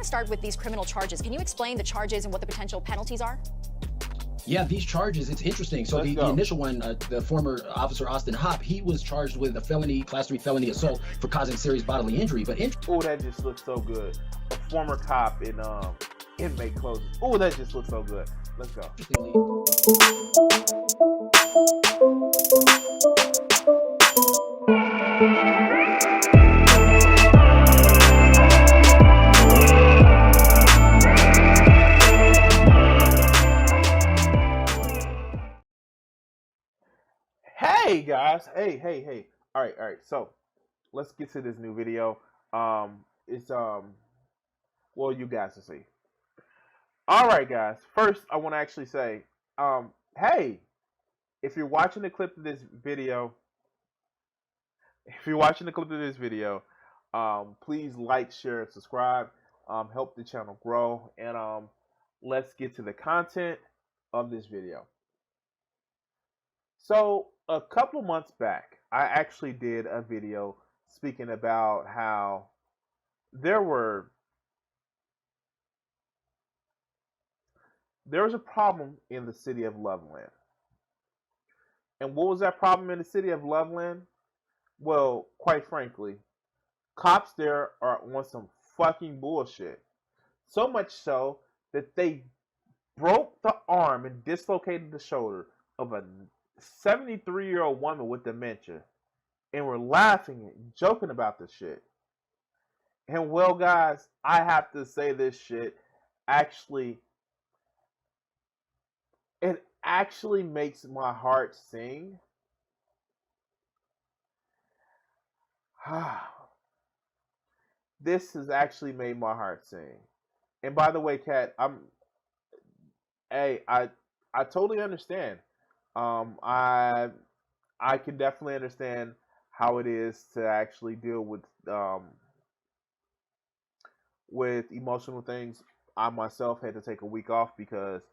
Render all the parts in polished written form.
to start with these criminal charges. Can you explain the charges and what the potential penalties are? Yeah, these charges, it's interesting. So the initial one, the former officer Austin Hopp, he was charged with a felony, class 3 felony assault for causing serious bodily injury. But oh, that just looks so good. A former cop in inmate clothes. Oh, that just looks so good. Let's go. Hey guys, hey. All right. So let's get to this new video. It's well, you guys will see. All right, guys. First, I want to actually say, hey, if you're watching the clip of this video, please like, share, and subscribe. Help the channel grow, and let's get to the content of this video. So a couple of months back, I actually did a video speaking about how there was a problem in the city of Loveland. And what was that problem in the city of Loveland? Well, quite frankly, cops there are on some fucking bullshit. So much so that they broke the arm and dislocated the shoulder of a 73-year-old woman with dementia, and we're laughing and joking about this shit. And well, guys, I have to say this shit it actually makes my heart sing. This has actually made my heart sing. And by the way, Kat, I totally understand. I can definitely understand how it is to actually deal with emotional things. I myself had to take a week off because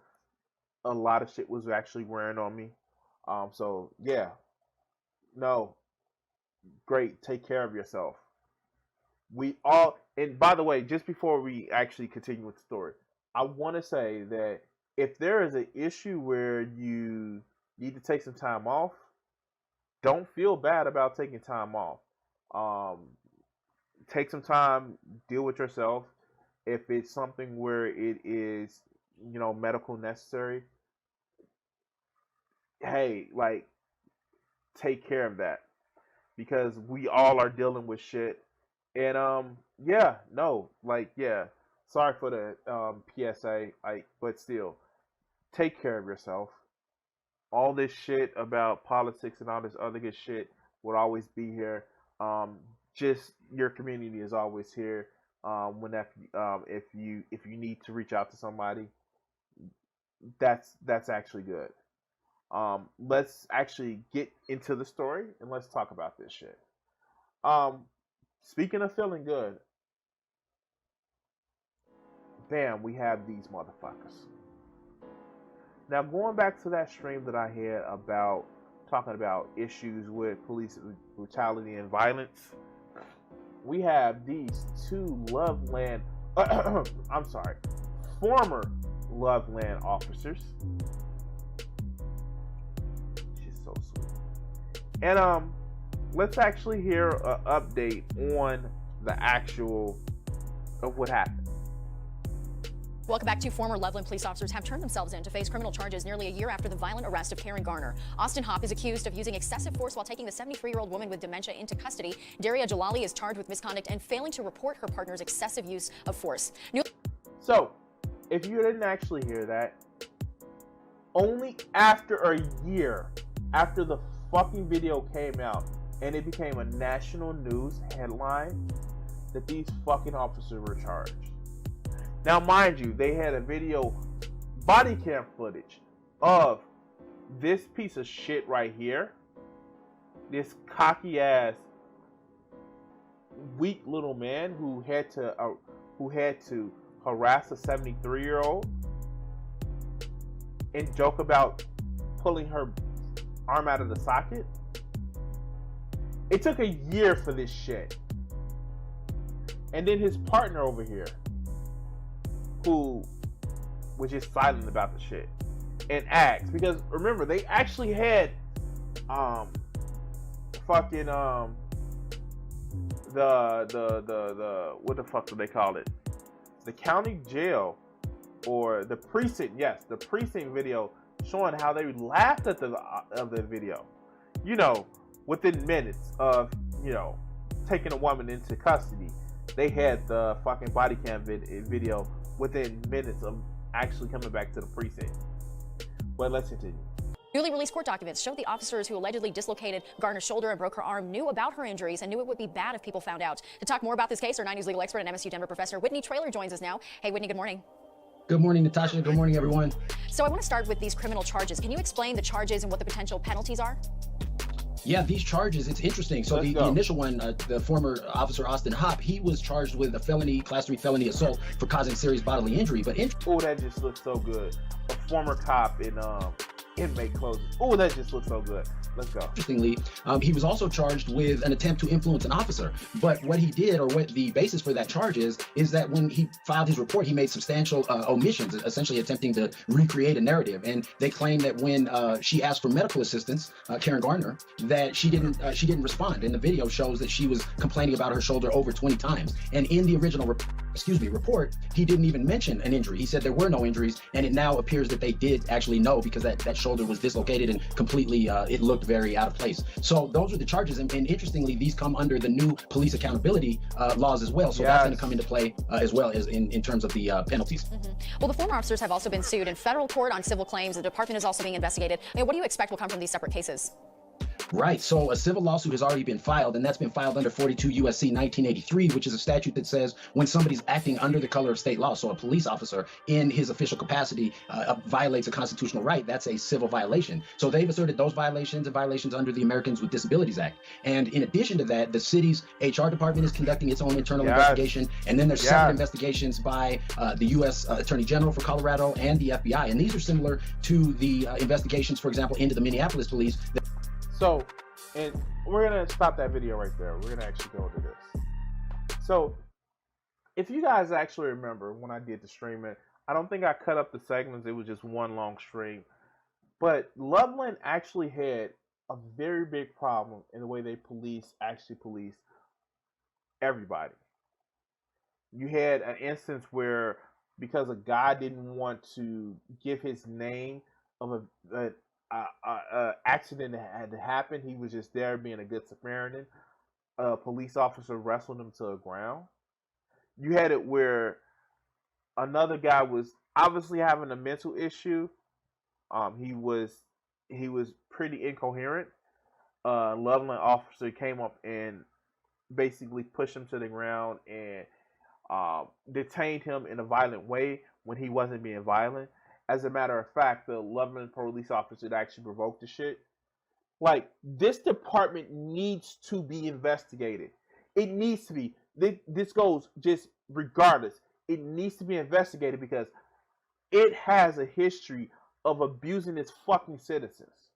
a lot of shit was actually wearing on me. So yeah, no, great. Take care of yourself. We all, and by the way, just before we actually continue with the story, I want to say that if there is an issue where you need to take some time off, don't feel bad about taking time off. Take some time, deal with yourself. If it's something where it is, medical necessary, hey, take care of that, because we all are dealing with shit. And sorry for the PSA, but still, take care of yourself. All this shit about politics and all this other good shit will always be here. Just your community is always here. If you need to reach out to somebody, that's actually good. Let's actually get into the story and let's talk about this shit. Speaking of feeling good, bam, we have these motherfuckers. Now, going back to that stream that I had about talking about issues with police brutality and violence, we have these two Loveland, former Loveland officers. She's so sweet. And let's actually hear an update on the actual of what happened. Welcome back. Two former Loveland police officers have turned themselves in to face criminal charges nearly a year after the violent arrest of Karen Garner. Austin Hopp is accused of using excessive force while taking the 73-year-old woman with dementia into custody. Daria Jalali is charged with misconduct and failing to report her partner's excessive use of force. So, if you didn't actually hear that, only after a year after the fucking video came out and it became a national news headline that these fucking officers were charged. Now, mind you, they had a video body cam footage of this piece of shit right here. This cocky ass, weak little man who had to harass a 73-year-old and joke about pulling her arm out of the socket. It took a year for this shit. And then his partner over here, who was just silent about the shit and asked, because remember they actually had fucking the what the fuck do they call it? The county jail or the precinct, yes, the precinct video showing how they laughed at the video. You know, within minutes of, you know, taking a woman into custody, they had the fucking body cam video within minutes of actually coming back to the precinct. But let's continue. Newly released court documents show the officers who allegedly dislocated Garner's shoulder and broke her arm knew about her injuries and knew it would be bad if people found out. To talk more about this case, our 9 News legal expert and MSU Denver professor Whitney Traylor joins us now. Hey, Whitney, good morning. Good morning, Natasha. Good morning, everyone. So I want to start with these criminal charges. Can you explain the charges and what the potential penalties are? Yeah, these charges, it's interesting. So the initial one, the former officer Austin Hopp, he was charged with a felony, class 3 felony assault for causing serious bodily injury. But oh, that just looks so good. A former cop in inmate clothes. Oh, that just looks so good. Let's go. Interestingly, he was also charged with an attempt to influence an officer. But what he did, or what the basis for that charge is that when he filed his report, he made substantial omissions, essentially attempting to recreate a narrative. And they claim that when she asked for medical assistance, Karen Garner, that she didn't respond. And the video shows that she was complaining about her shoulder over 20 times. And in the original report, he didn't even mention an injury. He said there were no injuries, and it now appears that they did actually know, because that shoulder was dislocated and completely, it looked very out of place. So those are the charges, and interestingly, these come under the new police accountability laws as well. So that's going to come into play as well as in terms of the penalties. Well, the former officers have also been sued in federal court on civil claims. The department is also being investigated. I mean, what do you expect will come from these separate cases? Right. So a civil lawsuit has already been filed, and that's been filed under 42 U.S.C. 1983, which is a statute that says when somebody's acting under the color of state law, so a police officer in his official capacity violates a constitutional right, that's a civil violation. So they've asserted those violations and violations under the Americans with Disabilities Act. And in addition to that, the city's HR department is conducting its own internal investigation, and then there's separate investigations by the U.S. Attorney General for Colorado and the FBI. And these are similar to the investigations, for example, into the Minneapolis police. So, and we're going to stop that video right there. We're going to actually go into this. So, if you guys actually remember when I did the streaming, I don't think I cut up the segments. It was just one long stream. But Loveland actually had a very big problem in the way they police everybody. You had an instance where, because a guy didn't want to give his name of a accident that had happened, he was just there being a good Samaritan. A police officer wrestled him to the ground. You had it where another guy was obviously having a mental issue. He was pretty incoherent. Loveland officer came up and basically pushed him to the ground and detained him in a violent way when he wasn't being violent. As a matter of fact, the Loveland police officer that actually provoked the shit. Like, this department needs to be investigated. It needs to be. This goes just regardless. It needs to be investigated because it has a history of abusing its fucking citizens.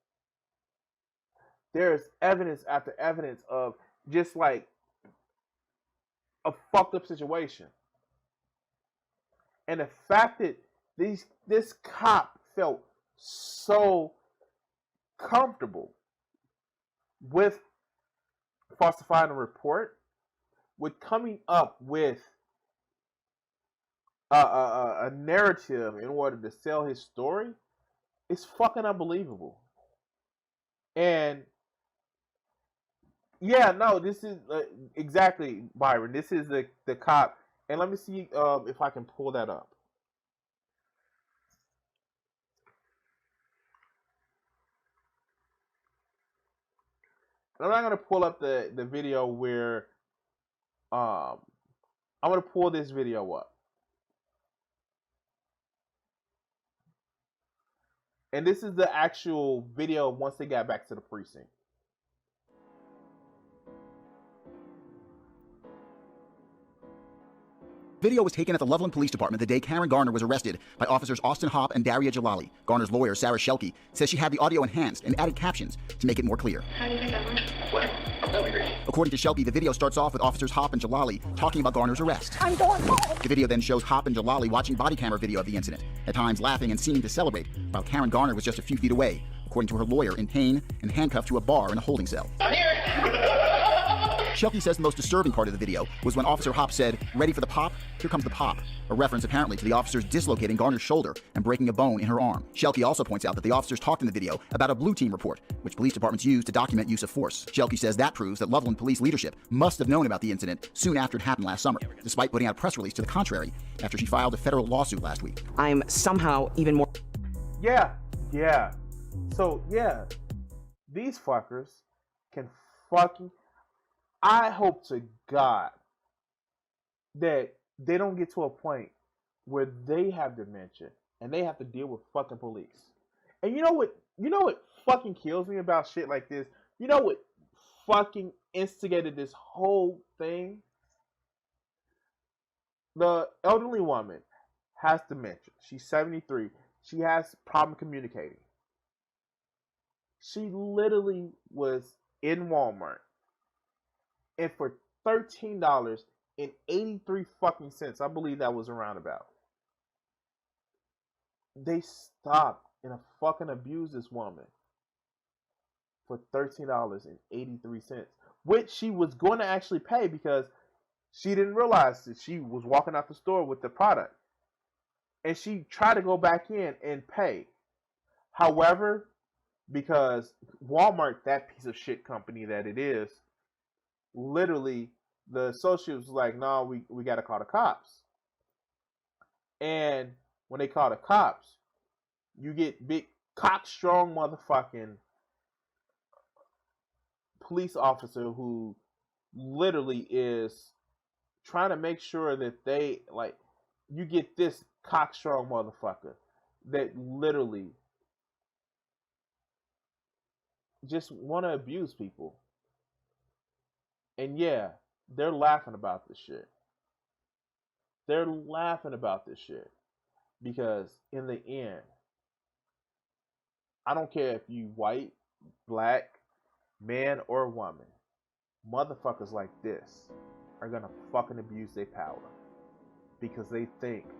There's evidence after evidence of just like a fucked up situation. And the fact that this cop felt so comfortable with falsifying a report, with coming up with a narrative in order to sell his story, it's fucking unbelievable. And yeah, no, this is exactly, Byron. This is the cop. And let me see if I can pull that up. I'm not going to pull up the video where I'm going to pull this video up. And this is the actual video once they got back to the precinct. Video was taken at the Loveland Police Department the day Karen Garner was arrested by officers Austin Hopp and Daria Jalali. Garner's lawyer, Sarah Shelke, says she had the audio enhanced and added captions to make it more clear. How do you think that went? Well, that went great. According to Shelby, the video starts off with officers Hop and Jalali talking about Garner's arrest. I'm going home. The video then shows Hop and Jalali watching body camera video of the incident, at times laughing and seeming to celebrate, while Karen Garner was just a few feet away, according to her lawyer, in pain and handcuffed to a bar in a holding cell. Shelby says the most disturbing part of the video was when Officer Hop said, "Ready for the pop? Here comes the pop," a reference apparently to the officers dislocating Garner's shoulder and breaking a bone in her arm. Shelby also points out that the officers talked in the video about a blue team report, which police departments use to document use of force. Shelby says that proves that Loveland police leadership must have known about the incident soon after it happened last summer, despite putting out a press release to the contrary after she filed a federal lawsuit last week. I'm somehow even more... Yeah. So, yeah, these fuckers can fucking... I hope to God that they don't get to a point where they have dementia and they have to deal with fucking police. And you know what fucking kills me about shit like this? You know what fucking instigated this whole thing? The elderly woman has dementia. She's 73. She has problem communicating. She literally was in Walmart, and for $13.83 fucking cents, I believe that was around about, they stopped and fucking abused this woman for $13.83, which she was going to actually pay because she didn't realize that she was walking out the store with the product. And she tried to go back in and pay. However, because Walmart, that piece of shit company that it is, literally, the associate was like, "No, we got to call the cops." And when they call the cops, you get big cockstrong motherfucking police officer who literally is trying to make sure that they, like, you get this cockstrong motherfucker that literally just want to abuse people. And yeah, they're laughing about this shit. They're laughing about this shit. Because in the end, I don't care if you white, black, man, or woman, motherfuckers like this are gonna fucking abuse their power. Because they think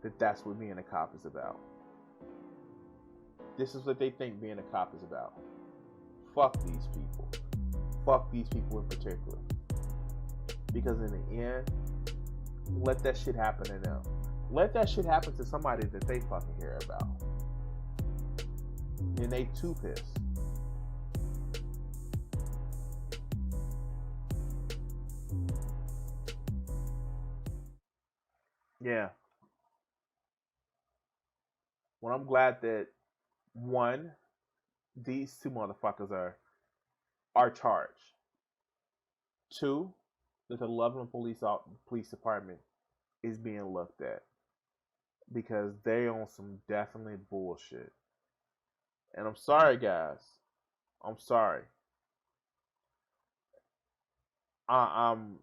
that that's what being a cop is about. This is what they think being a cop is about. Fuck these people. Fuck these people in particular. Because in the end, let that shit happen to them. Let that shit happen to somebody that they fucking hear about. And they too pissed. Yeah. Well, I'm glad that, one, these two motherfuckers are charged. Two, that the Loveland Police Department is being looked at. Because they on some definitely bullshit. And I'm sorry, guys. I'm sorry. I'm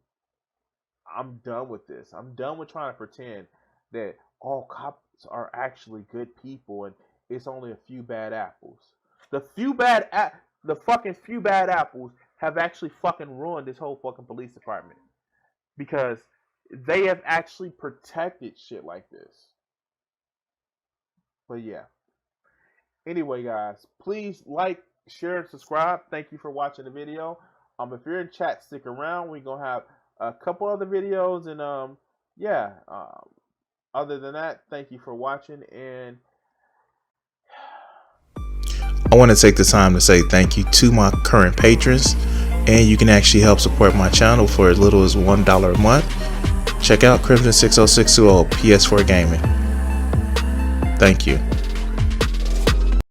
done with this. I'm done with trying to pretend that all cops are actually good people and it's only a few bad apples. The fucking few bad apples have actually fucking ruined this whole fucking police department. Because they have actually protected shit like this. But yeah. Anyway, guys, please like, share, and subscribe. Thank you for watching the video. If you're in chat, stick around. We're gonna have a couple other videos, and other than that, thank you for watching. And I want to take the time to say thank you to my current patrons, and you can actually help support my channel for as little as $1 a month. Check out Crimson60620 PS4 Gaming. Thank you.